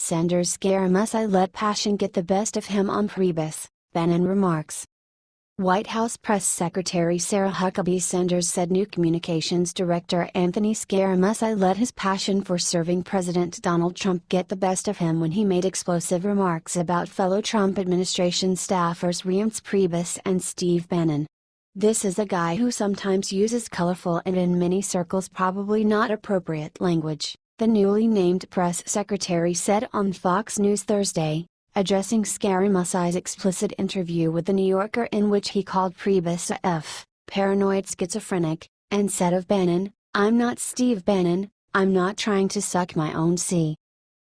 Sanders' Scaramucci let passion get the best of him on Priebus, Bannon remarks. White House Press Secretary Sarah Huckabee Sanders said new communications director Anthony Scaramucci let his passion for serving President Donald Trump get the best of him when he made explosive remarks about fellow Trump administration staffers Reince Priebus and Steve Bannon. "This is a guy who sometimes uses colorful and in many circles probably not appropriate language," the newly named press secretary said on Fox News Thursday, addressing Scaramucci's explicit interview with The New Yorker in which he called Priebus a paranoid schizophrenic, and said of Bannon, "I'm not Steve Bannon, I'm not trying to suck my own sea.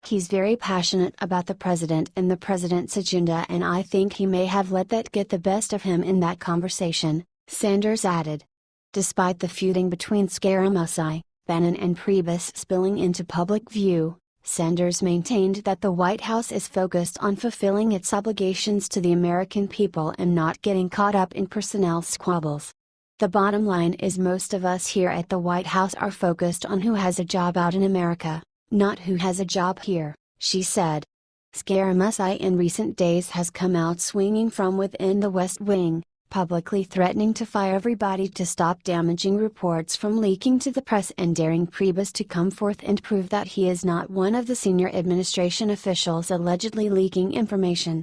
He's very passionate about the president and the president's agenda, and I think he may have let that get the best of him in that conversation," Sanders added. Despite the feuding between Scaramucci, Bannon and Priebus spilling into public view, Sanders maintained that the White House is focused on fulfilling its obligations to the American people and not getting caught up in personnel squabbles. "The bottom line is most of us here at the White House are focused on who has a job out in America, not who has a job here," she said. Scaramucci in recent days has come out swinging from within the West Wing, publicly threatening to fire everybody to stop damaging reports from leaking to the press and daring Priebus to come forth and prove that he is not one of the senior administration officials allegedly leaking information.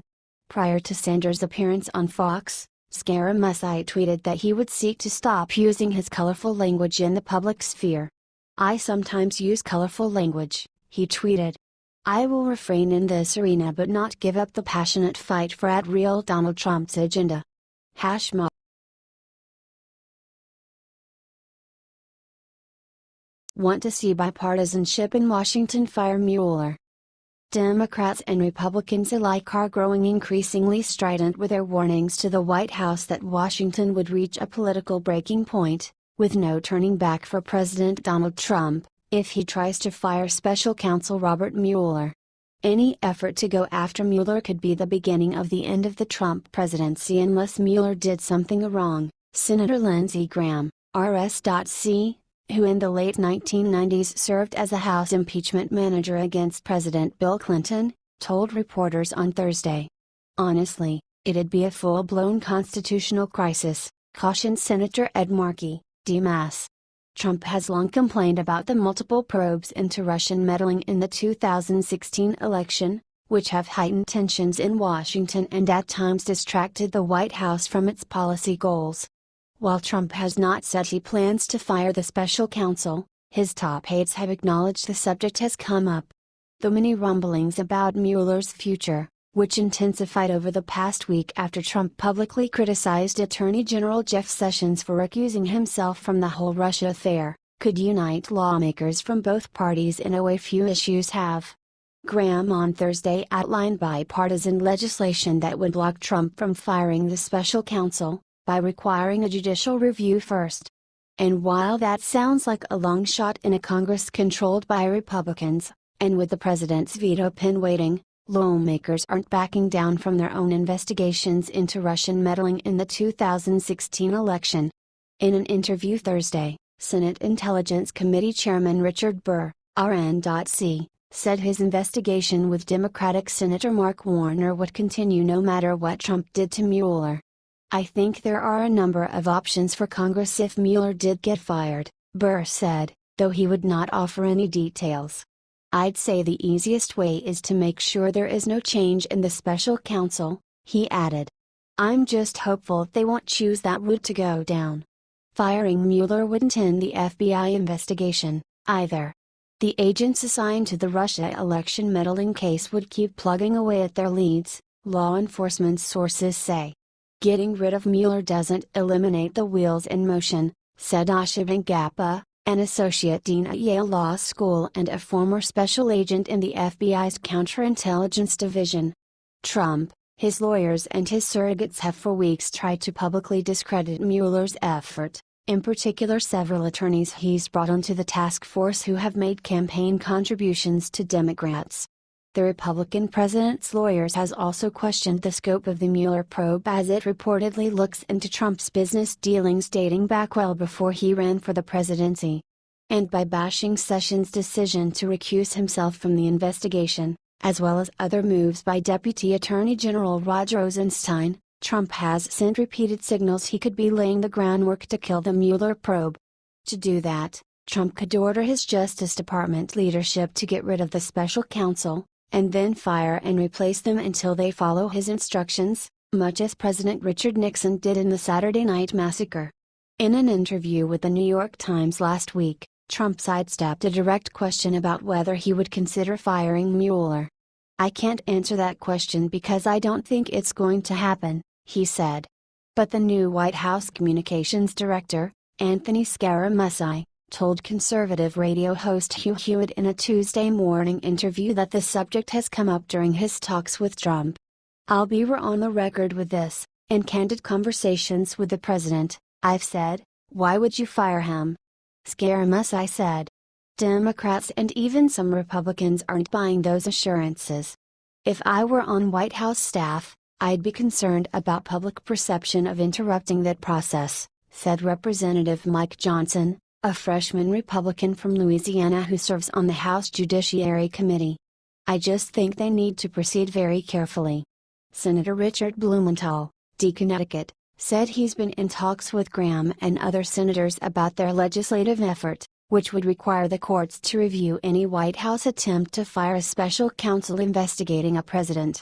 Prior to Sanders' appearance on Fox, Scaramucci tweeted that he would seek to stop using his colorful language in the public sphere. "I sometimes use colorful language," he tweeted. "I will refrain in this arena but not give up the passionate fight for real Donald Trump's agenda." #. Want to see bipartisanship in Washington fire Mueller? Democrats and Republicans alike are growing increasingly strident with their warnings to the White House that Washington would reach a political breaking point, with no turning back for President Donald Trump, if he tries to fire Special Counsel Robert Mueller. Any effort to go after Mueller could be the beginning of the end of the Trump presidency unless Mueller did something wrong, Senator Lindsey Graham, RS.C., who in the late 1990s served as a House impeachment manager against President Bill Clinton, told reporters on Thursday. "Honestly, it'd be a full-blown constitutional crisis," cautioned Senator Ed Markey, D-Mass. Trump has long complained about the multiple probes into Russian meddling in the 2016 election, which have heightened tensions in Washington and at times distracted the White House from its policy goals. While Trump has not said he plans to fire the special counsel, his top aides have acknowledged the subject has come up. The many rumblings about Mueller's future, which intensified over the past week after Trump publicly criticized Attorney General Jeff Sessions for recusing himself from the whole Russia affair, could unite lawmakers from both parties in a way few issues have. Graham on Thursday outlined bipartisan legislation that would block Trump from firing the special counsel, by requiring a judicial review first. And while that sounds like a long shot in a Congress controlled by Republicans, and with the president's veto pen waiting, lawmakers aren't backing down from their own investigations into Russian meddling in the 2016 election. In an interview Thursday, Senate Intelligence Committee Chairman Richard Burr, RN.C., said his investigation with Democratic Senator Mark Warner would continue no matter what Trump did to Mueller. "I think there are a number of options for Congress if Mueller did get fired," Burr said, though he would not offer any details. "I'd say the easiest way is to make sure there is no change in the special counsel," he added. "I'm just hopeful they won't choose that route to go down. Firing Mueller wouldn't end the FBI investigation, either. The agents assigned to the Russia election meddling case would keep plugging away at their leads," law enforcement sources say. "Getting rid of Mueller doesn't eliminate the wheels in motion," said Asha Venkappa, an associate dean at Yale Law School and a former special agent in the FBI's counterintelligence division. Trump, his lawyers and his surrogates have for weeks tried to publicly discredit Mueller's effort, in particular several attorneys he's brought onto the task force who have made campaign contributions to Democrats. The Republican president's lawyers has also questioned the scope of the Mueller probe as it reportedly looks into Trump's business dealings dating back well before he ran for the presidency. And by bashing Sessions' decision to recuse himself from the investigation, As well as other moves by Deputy Attorney General Rod Rosenstein, Trump has sent repeated signals he could be laying the groundwork to kill the Mueller probe. To do that, Trump could order his Justice Department leadership to get rid of the special counsel, and then fire and replace them until they follow his instructions, much as President Richard Nixon did in the Saturday Night Massacre. In an interview with the New York Times last week, Trump sidestepped a direct question about whether he would consider firing Mueller. "I can't answer that question because I don't think it's going to happen," he said. But the new White House Communications Director, Anthony Scaramucci, told conservative radio host Hugh Hewitt in a Tuesday morning interview that the subject has come up during his talks with Trump. "I'll be on the record with this: in candid conversations with the president, I've said, why would you fire him?" Scaramucci said. Democrats and even some Republicans aren't buying those assurances. "If I were on White House staff, I'd be concerned about public perception of interrupting that process," said Representative Mike Johnson, a freshman Republican from Louisiana who serves on the House Judiciary Committee. "I just think they need to proceed very carefully." Senator Richard Blumenthal, D. Connecticut, said he's been in talks with Graham and other senators about their legislative effort, which would require the courts to review any White House attempt to fire a special counsel investigating a president.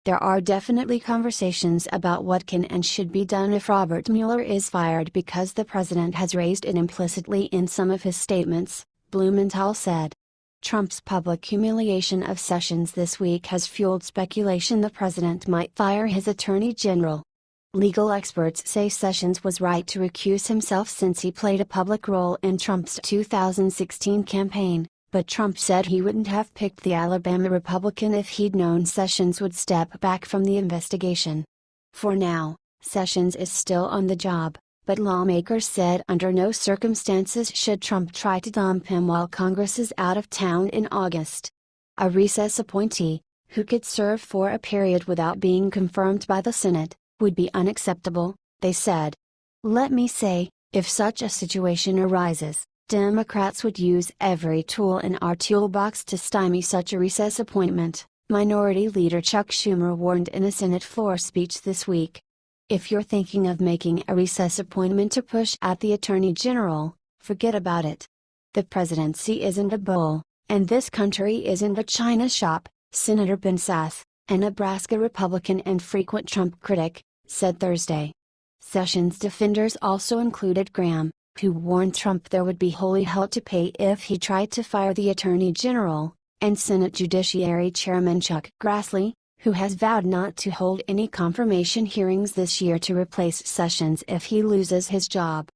"There are definitely conversations about what can and should be done if Robert Mueller is fired because the president has raised it implicitly in some of his statements," Blumenthal said. Trump's public humiliation of Sessions this week has fueled speculation the president might fire his attorney general. Legal experts say Sessions was right to recuse himself since he played a public role in Trump's 2016 campaign, but Trump said he wouldn't have picked the Alabama Republican if he'd known Sessions would step back from the investigation. For now, Sessions is still on the job, but lawmakers said under no circumstances should Trump try to dump him while Congress is out of town in August. A recess appointee, who could serve for a period without being confirmed by the Senate, would be unacceptable, they said. "Let me say, if such a situation arises, Democrats would use every tool in our toolbox to stymie such a recess appointment," Minority Leader Chuck Schumer warned in a Senate floor speech this week. "If you're thinking of making a recess appointment to push out the Attorney General, forget about it. The presidency isn't a bowl, and this country isn't a china shop," Senator Ben Sasse, a Nebraska Republican and frequent Trump critic, said Thursday. Sessions' defenders also included Graham, who warned Trump there would be holy hell to pay if he tried to fire the Attorney General, and Senate Judiciary Chairman Chuck Grassley, who has vowed not to hold any confirmation hearings this year to replace Sessions if he loses his job.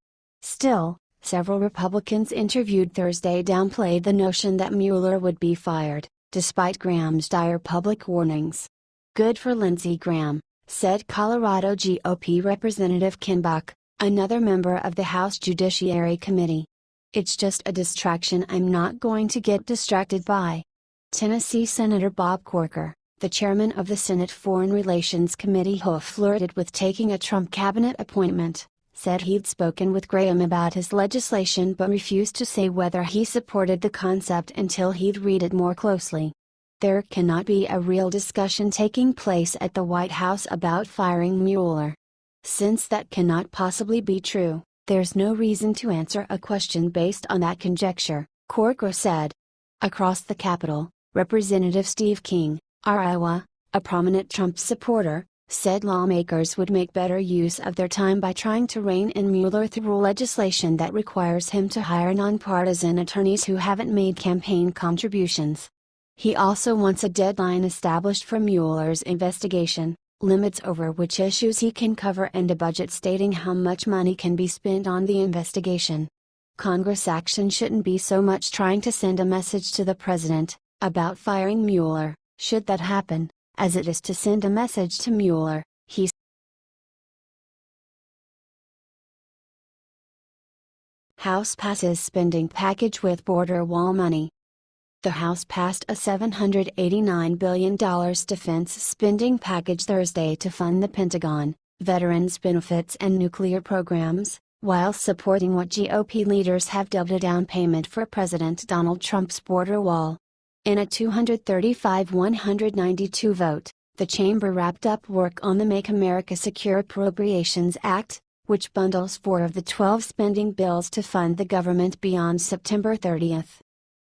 Still, several Republicans interviewed Thursday downplayed the notion that Mueller would be fired, despite Graham's dire public warnings. "Good for Lindsey Graham," said Colorado GOP Representative Ken Buck, another member of the House Judiciary Committee. "It's just a distraction I'm not going to get distracted by." Tennessee Senator Bob Corker, the chairman of the Senate Foreign Relations Committee who flirted with taking a Trump cabinet appointment, said he'd spoken with Graham about his legislation but refused to say whether he supported the concept until he'd read it more closely. "There cannot be a real discussion taking place at the White House about firing Mueller. Since that cannot possibly be true, there's no reason to answer a question based on that conjecture," Corker said. Across the Capitol, Representative Steve King, Iowa, a prominent Trump supporter, said lawmakers would make better use of their time by trying to rein in Mueller through legislation that requires him to hire nonpartisan attorneys who haven't made campaign contributions. He also wants a deadline established for Mueller's investigation, limits over which issues he can cover, and a budget stating how much money can be spent on the investigation. Congress action shouldn't be so much trying to send a message to the president about firing Mueller, should that happen, as it is to send a message to Mueller, he said. House passes spending package with border wall money. The House passed a $789 billion defense spending package Thursday to fund the Pentagon, veterans' benefits and nuclear programs, while supporting what GOP leaders have dubbed a down payment for President Donald Trump's border wall. In a 235-192 vote, the chamber wrapped up work on the Make America Secure Appropriations Act, which bundles 4 of the 12 spending bills to fund the government beyond September 30.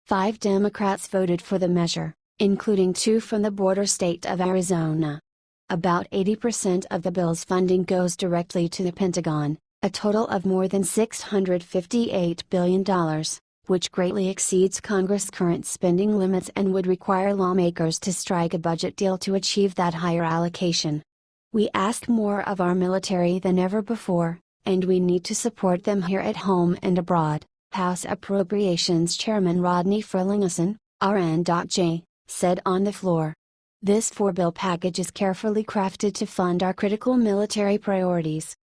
5 Democrats voted for the measure, including 2 from the border state of Arizona. About 80% of the bill's funding goes directly to the Pentagon, a total of more than $658 billion, which greatly exceeds Congress' current spending limits and would require lawmakers to strike a budget deal to achieve that higher allocation. We ask more of our military than ever before, and we need to support them here at home and abroad, House Appropriations Chairman Rodney Frelinghuysen, RN.J., said on the floor. This 4-bill package is carefully crafted to fund our critical military priorities.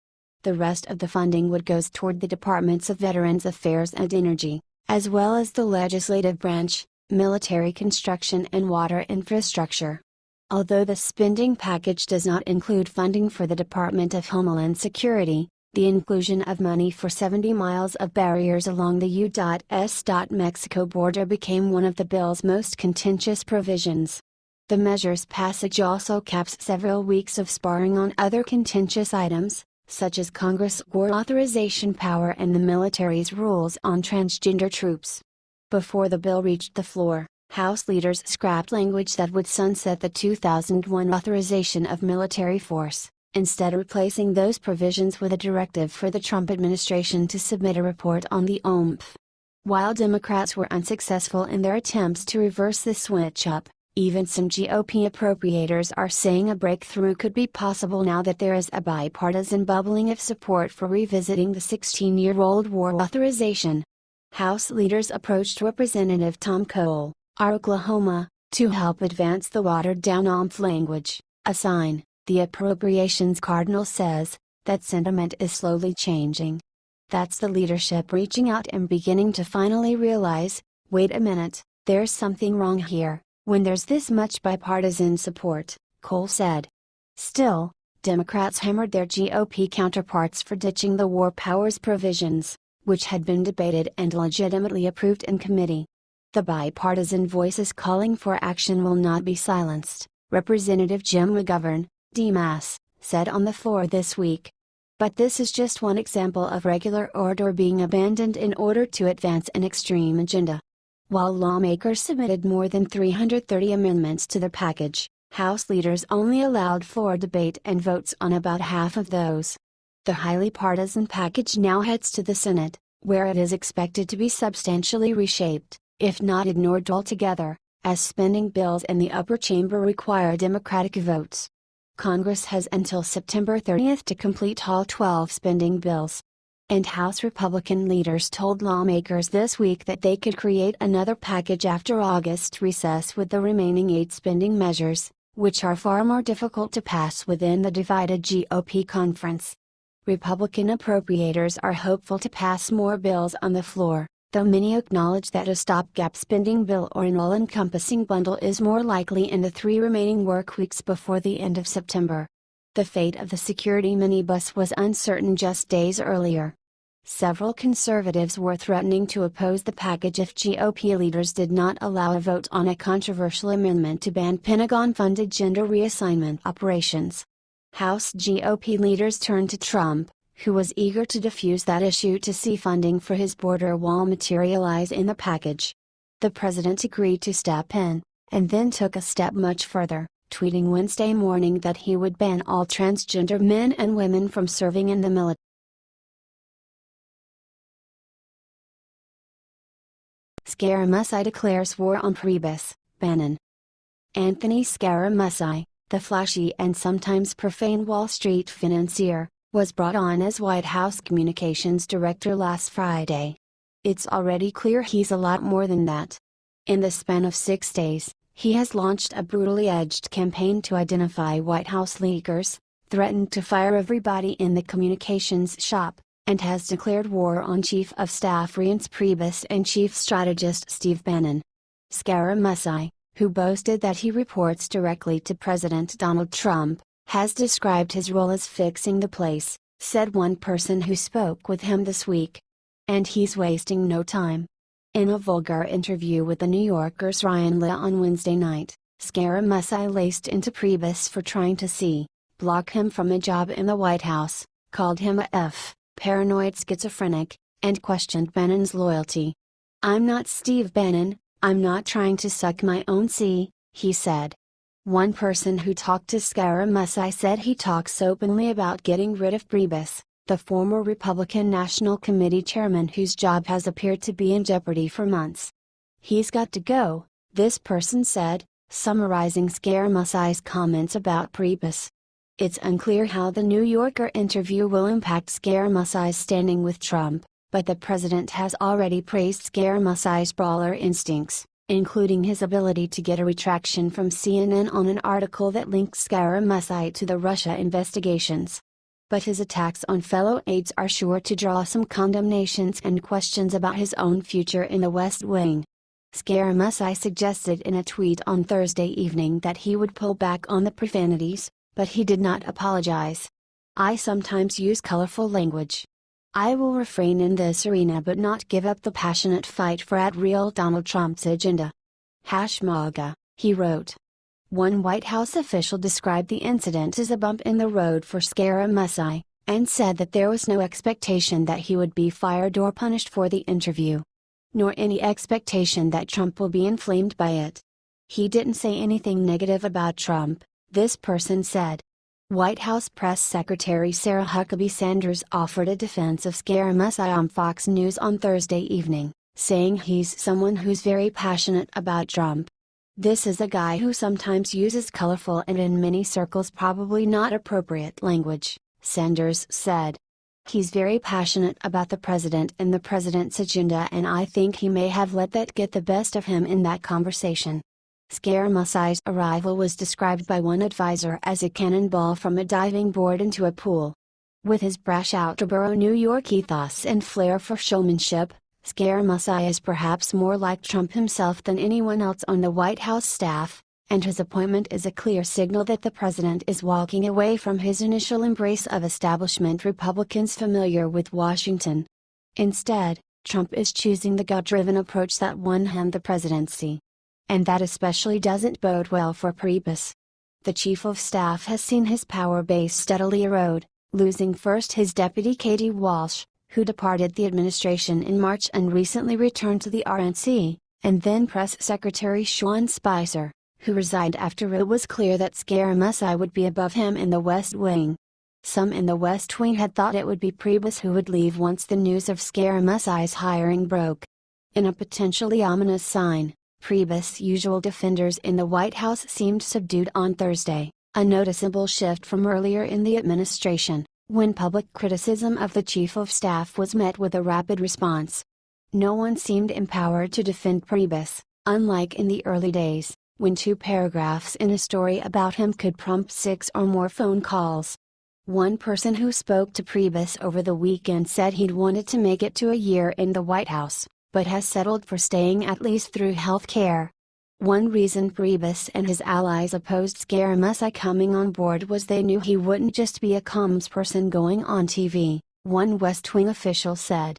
The rest of the funding would go toward the Departments of Veterans Affairs and Energy, as well as the legislative branch, military construction and water infrastructure. Although the spending package does not include funding for the Department of Homeland Security, the inclusion of money for 70 miles of barriers along the U.S.-Mexico border became one of the bill's most contentious provisions. The measure's passage also caps several weeks of sparring on other contentious items, such as Congress' war authorization power and the military's rules on transgender troops. Before the bill reached the floor, House leaders scrapped language that would sunset the 2001 authorization of military force, instead replacing those provisions with a directive for the Trump administration to submit a report on the OMF. While Democrats were unsuccessful in their attempts to reverse the switch-up, even some GOP appropriators are saying a breakthrough could be possible now that there is a bipartisan bubbling of support for revisiting the 16-year-old war authorization. House leaders approached Representative Tom Cole, Oklahoma, to help advance the watered-down OMF language, a sign, the Appropriations Cardinal says, that sentiment is slowly changing. That's the leadership reaching out and beginning to finally realize, wait a minute, there's something wrong here, when there's this much bipartisan support, Cole said. Still, Democrats hammered their GOP counterparts for ditching the war powers provisions, which had been debated and legitimately approved in committee. The bipartisan voices calling for action will not be silenced, Representative Jim McGovern, D-Mass, said on the floor this week. But this is just one example of regular order being abandoned in order to advance an extreme agenda. While lawmakers submitted more than 330 amendments to the package, House leaders only allowed floor debate and votes on about half of those. The highly partisan package now heads to the Senate, where it is expected to be substantially reshaped, if not ignored altogether, as spending bills in the upper chamber require Democratic votes. Congress has until September 30 to complete all 12 spending bills. And House Republican leaders told lawmakers this week that they could create another package after August recess with the remaining 8 spending measures, which are far more difficult to pass within the divided GOP conference. Republican appropriators are hopeful to pass more bills on the floor, though many acknowledge that a stopgap spending bill or an all-encompassing bundle is more likely in the 3 remaining work weeks before the end of September. The fate of the security minibus was uncertain just days earlier. Several conservatives were threatening to oppose the package if GOP leaders did not allow a vote on a controversial amendment to ban Pentagon-funded gender reassignment operations. House GOP leaders turned to Trump, who was eager to defuse that issue to see funding for his border wall materialize in the package. The president agreed to step in, and then took a step much further, tweeting Wednesday morning that he would ban all transgender men and women from serving in the military. Scaramucci declares war on Priebus, Bannon. Anthony Scaramucci, the flashy and sometimes profane Wall Street financier, was brought on as White House Communications Director last Friday. It's already clear he's a lot more than that. In the span of 6 days, he has launched a brutally edged campaign to identify White House leakers, threatened to fire everybody in the communications shop, and has declared war on Chief of Staff Reince Priebus and Chief Strategist Steve Bannon. Scaramucci, who boasted that he reports directly to President Donald Trump, has described his role as fixing the place, said one person who spoke with him this week. And he's wasting no time. In a vulgar interview with The New Yorker's Ryan Leigh on Wednesday night, Scaramucci laced into Priebus for trying to block him from a job in the White House, called him a paranoid schizophrenic, and questioned Bannon's loyalty. "I'm not Steve Bannon, I'm not trying to suck my own sea," he said. One person who talked to Scaramucci said he talks openly about getting rid of Priebus, the former Republican National Committee chairman whose job has appeared to be in jeopardy for months. "He's got to go," this person said, summarizing Scaramucci's comments about Priebus. It's unclear how the New Yorker interview will impact Scaramucci's standing with Trump, but the president has already praised Scaramucci's brawler instincts, including his ability to get a retraction from CNN on an article that linked Scaramucci to the Russia investigations. But his attacks on fellow aides are sure to draw some condemnations and questions about his own future in the West Wing. Scaramucci suggested in a tweet on Thursday evening that he would pull back on the profanities, but he did not apologize. "I sometimes use colorful language. I will refrain in this arena but not give up the passionate fight for @real Donald Trump's agenda. #MAGA, he wrote. One White House official described the incident as a bump in the road for Scaramucci, and said that there was no expectation that he would be fired or punished for the interview. Nor any expectation that Trump will be inflamed by it. He didn't say anything negative about Trump, this person said. White House Press Secretary Sarah Huckabee Sanders offered a defense of Scaramucci on Fox News on Thursday evening, saying he's someone who's very passionate about Trump. "This is a guy who sometimes uses colorful and in many circles probably not appropriate language," Sanders said. "He's very passionate about the president and the president's agenda, and I think he may have let that get the best of him in that conversation." Scaramucci's arrival was described by one advisor as a cannonball from a diving board into a pool. With his brash outer-borough New York ethos and flair for showmanship, Scaramucci is perhaps more like Trump himself than anyone else on the White House staff, and his appointment is a clear signal that the president is walking away from his initial embrace of establishment Republicans familiar with Washington. Instead, Trump is choosing the gut-driven approach that won him the presidency. And that especially doesn't bode well for Priebus. The chief of staff has seen his power base steadily erode, losing first his deputy Katie Walsh, who departed the administration in March and recently returned to the RNC, and then Press Secretary Sean Spicer, who resigned after it was clear that Scaramucci would be above him in the West Wing. Some in the West Wing had thought it would be Priebus who would leave once the news of Scaramucci's hiring broke. In a potentially ominous sign, Priebus' usual defenders in the White House seemed subdued on Thursday, a noticeable shift from earlier in the administration, when public criticism of the chief of staff was met with a rapid response. No one seemed empowered to defend Priebus, unlike in the early days, when 2 paragraphs in a story about him could prompt 6 or more phone calls. One person who spoke to Priebus over the weekend said he'd wanted to make it to a year in the White House, but has settled for staying at least through health care. One reason Priebus and his allies opposed Scaramucci coming on board was they knew he wouldn't just be a comms person going on TV, one West Wing official said.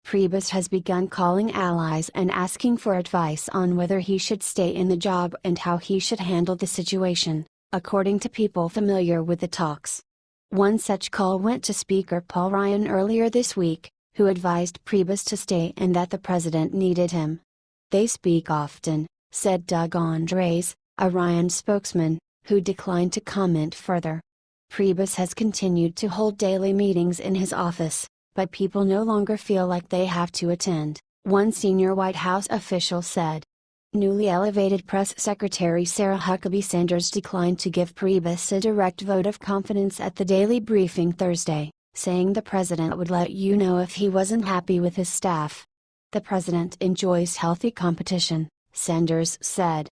Priebus has begun calling allies and asking for advice on whether he should stay in the job and how he should handle the situation, according to people familiar with the talks. One such call went to Speaker Paul Ryan earlier this week, who advised Priebus to stay and that the president needed him. "They speak often," said Doug Andres, a Ryan spokesman, who declined to comment further. Priebus has continued to hold daily meetings in his office, but people no longer feel like they have to attend, one senior White House official said. Newly elevated Press Secretary Sarah Huckabee Sanders declined to give Priebus a direct vote of confidence at the daily briefing Thursday, saying the president would let you know if he wasn't happy with his staff. "The president enjoys healthy competition," Sanders said.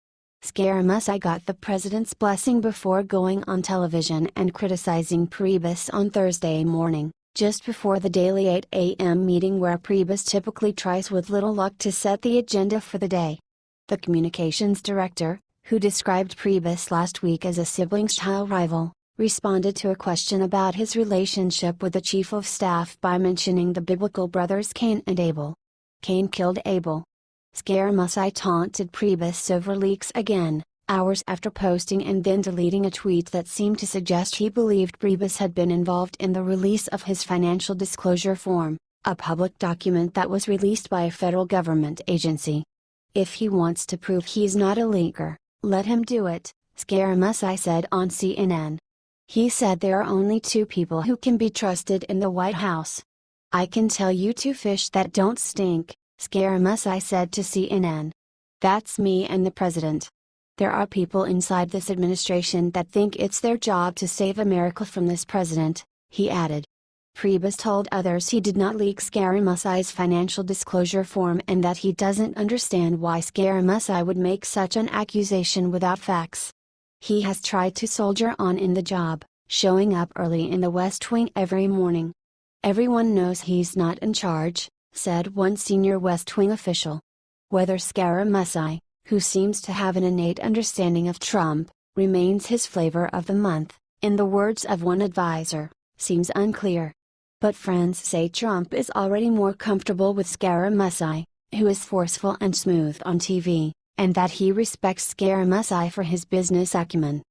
Scaramucci got the president's blessing before going on television and criticizing Priebus on Thursday morning, just before the daily 8 a.m. meeting where Priebus typically tries with little luck to set the agenda for the day. The communications director, who described Priebus last week as a sibling-style rival, responded to a question about his relationship with the chief of staff by mentioning the biblical brothers Cain and Abel. "Cain killed Abel. Scaramucci taunted Priebus over leaks again, hours after posting and then deleting a tweet that seemed to suggest he believed Priebus had been involved in the release of his financial disclosure form, a public document that was released by a federal government agency. If he wants to prove he's not a leaker, let him do it, Scaramucci said on CNN. He said there are only two people who can be trusted in the White House. I can tell you two fish that don't stink, Scaramucci said to CNN. That's me and the president. There are people inside this administration that think it's their job to save America from this president, he added. Priebus told others he did not leak Scaramucci's financial disclosure form and that he doesn't understand why Scaramucci would make such an accusation without facts. He has tried to soldier on in the job, showing up early in the West Wing every morning. Everyone knows he's not in charge, said one senior West Wing official. Whether Scaramucci, who seems to have an innate understanding of Trump, remains his flavor of the month, in the words of one advisor, seems unclear. But friends say Trump is already more comfortable with Scaramucci, who is forceful and smooth on TV, and that he respects Scaramucci for his business acumen.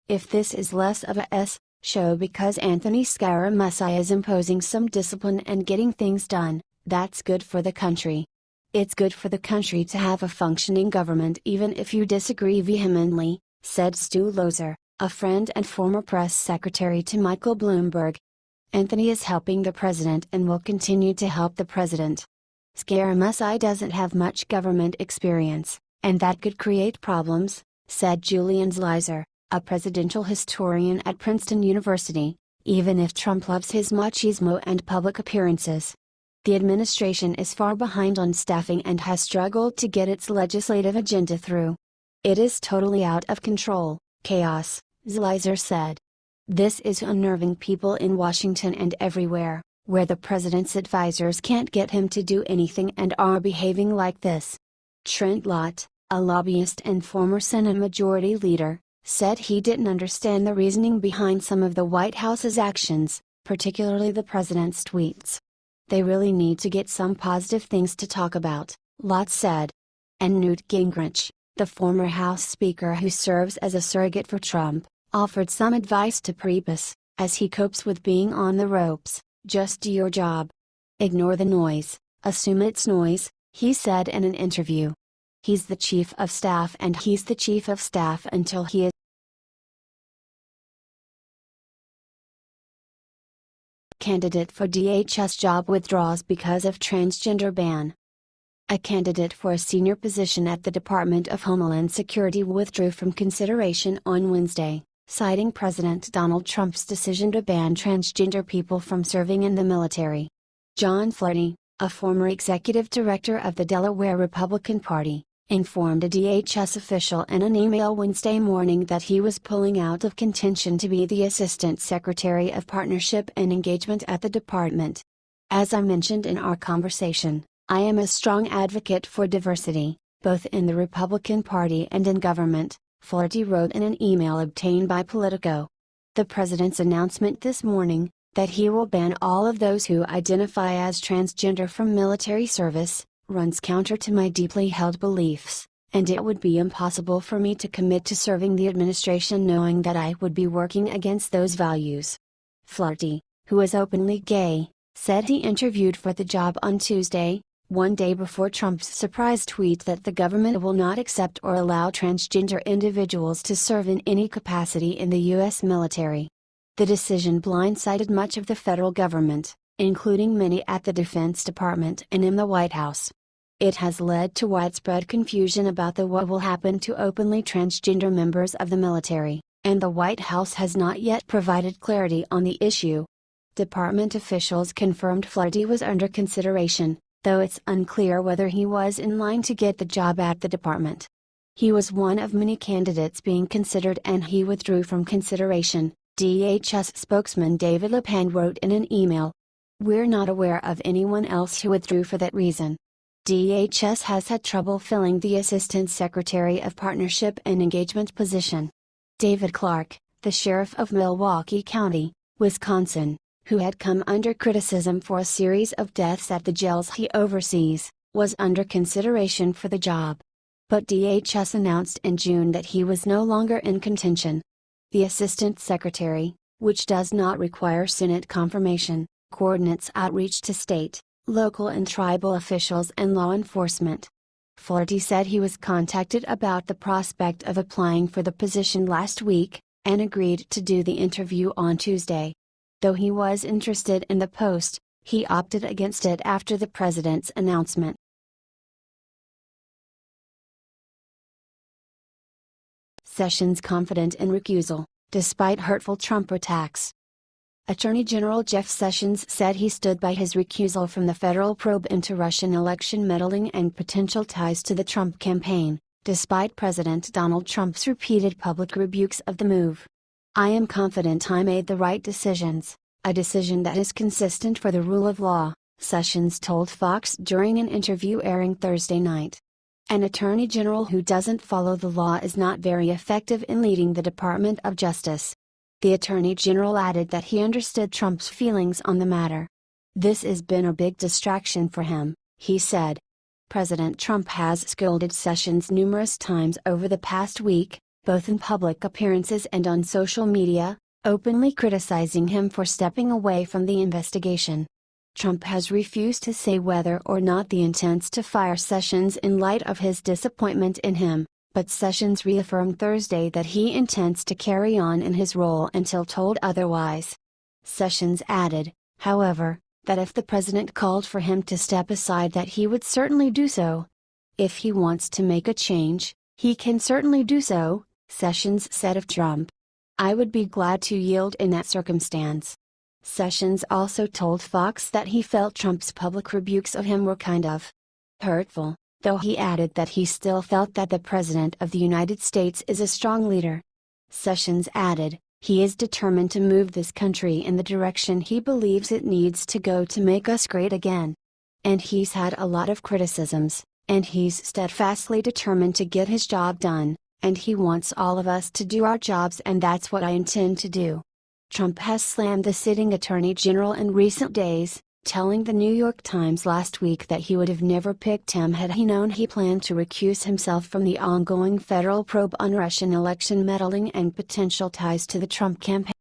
If this is less of a show because Anthony Scaramucci is imposing some discipline and getting things done, that's good for the country. It's good for the country to have a functioning government even if you disagree vehemently, said Stu Lozer, a friend and former press secretary to Michael Bloomberg. Anthony is helping the president and will continue to help the president. Scaramucci doesn't have much government experience, and that could create problems, said Julian Zlizer, a presidential historian at Princeton University, even if Trump loves his machismo and public appearances. The administration is far behind on staffing and has struggled to get its legislative agenda through. It is totally out of control, chaos, Zlizer said. This is unnerving people in Washington and everywhere, where the president's advisors can't get him to do anything and are behaving like this. Trent Lott, a lobbyist and former Senate Majority Leader, said he didn't understand the reasoning behind some of the White House's actions, particularly the president's tweets. They really need to get some positive things to talk about, Lott said. And Newt Gingrich, the former House Speaker who serves as a surrogate for Trump, offered some advice to Priebus, as he copes with being on the ropes. Just do your job. Ignore the noise, assume it's noise, he said in an interview. He's the chief of staff and he's the chief of staff until he is candidate for DHS job withdraws because of transgender ban. A candidate for a senior position at the Department of Homeland Security withdrew from consideration on Wednesday, citing President Donald Trump's decision to ban transgender people from serving in the military. John Flaherty, a former executive director of the Delaware Republican Party, informed a DHS official in an email Wednesday morning that he was pulling out of contention to be the Assistant Secretary of Partnership and Engagement at the department. As I mentioned in our conversation, I am a strong advocate for diversity, both in the Republican Party and in government, Flaherty wrote in an email obtained by Politico. The president's announcement this morning, that he will ban all of those who identify as transgender from military service, runs counter to my deeply held beliefs, and it would be impossible for me to commit to serving the administration knowing that I would be working against those values. Flaherty, who is openly gay, said he interviewed for the job on Tuesday, one day before Trump's surprise tweet that the government will not accept or allow transgender individuals to serve in any capacity in the U.S. military. The decision blindsided much of the federal government, including many at the Defense Department and in the White House. It has led to widespread confusion about what will happen to openly transgender members of the military, and the White House has not yet provided clarity on the issue. Department officials confirmed Flaherty was under consideration, though it's unclear whether he was in line to get the job at the department. He was one of many candidates being considered and he withdrew from consideration, DHS spokesman David LePan wrote in an email. We're not aware of anyone else who withdrew for that reason. DHS has had trouble filling the Assistant Secretary of Partnership and Engagement position. David Clark, the sheriff of Milwaukee County, Wisconsin, who had come under criticism for a series of deaths at the jails he oversees, was under consideration for the job. But DHS announced in June that he was no longer in contention. The Assistant Secretary, which does not require Senate confirmation, coordinates outreach to state, local and tribal officials and law enforcement. Flaherty said he was contacted about the prospect of applying for the position last week, and agreed to do the interview on Tuesday. Though he was interested in the post, he opted against it after the president's announcement. Sessions confident in recusal, despite hurtful Trump attacks. Attorney General Jeff Sessions said he stood by his recusal from the federal probe into Russian election meddling and potential ties to the Trump campaign, despite President Donald Trump's repeated public rebukes of the move. "I am confident I made the right decisions, a decision that is consistent for the rule of law," Sessions told Fox during an interview airing Thursday night. "An attorney general who doesn't follow the law is not very effective in leading the Department of Justice." The attorney general added that he understood Trump's feelings on the matter. "This has been a big distraction for him," he said. President Trump has scolded Sessions numerous times over the past week, both in public appearances and on social media, openly criticizing him for stepping away from the investigation. Trump has refused to say whether or not he intends to fire Sessions in light of his disappointment in him, but Sessions reaffirmed Thursday that he intends to carry on in his role until told otherwise. Sessions added, however, that if the president called for him to step aside that he would certainly do so. "If he wants to make a change, he can certainly do so," Sessions said of Trump. "I would be glad to yield in that circumstance." Sessions also told Fox that he felt Trump's public rebukes of him were kind of hurtful, though he added that he still felt that the President of the United States is a strong leader. Sessions added, "He is determined to move this country in the direction he believes it needs to go to make us great again. And he's had a lot of criticisms, and he's steadfastly determined to get his job done, and he wants all of us to do our jobs, and that's what I intend to do." Trump has slammed the sitting attorney general in recent days, telling the New York Times last week that he would have never picked him had he known he planned to recuse himself from the ongoing federal probe on Russian election meddling and potential ties to the Trump campaign.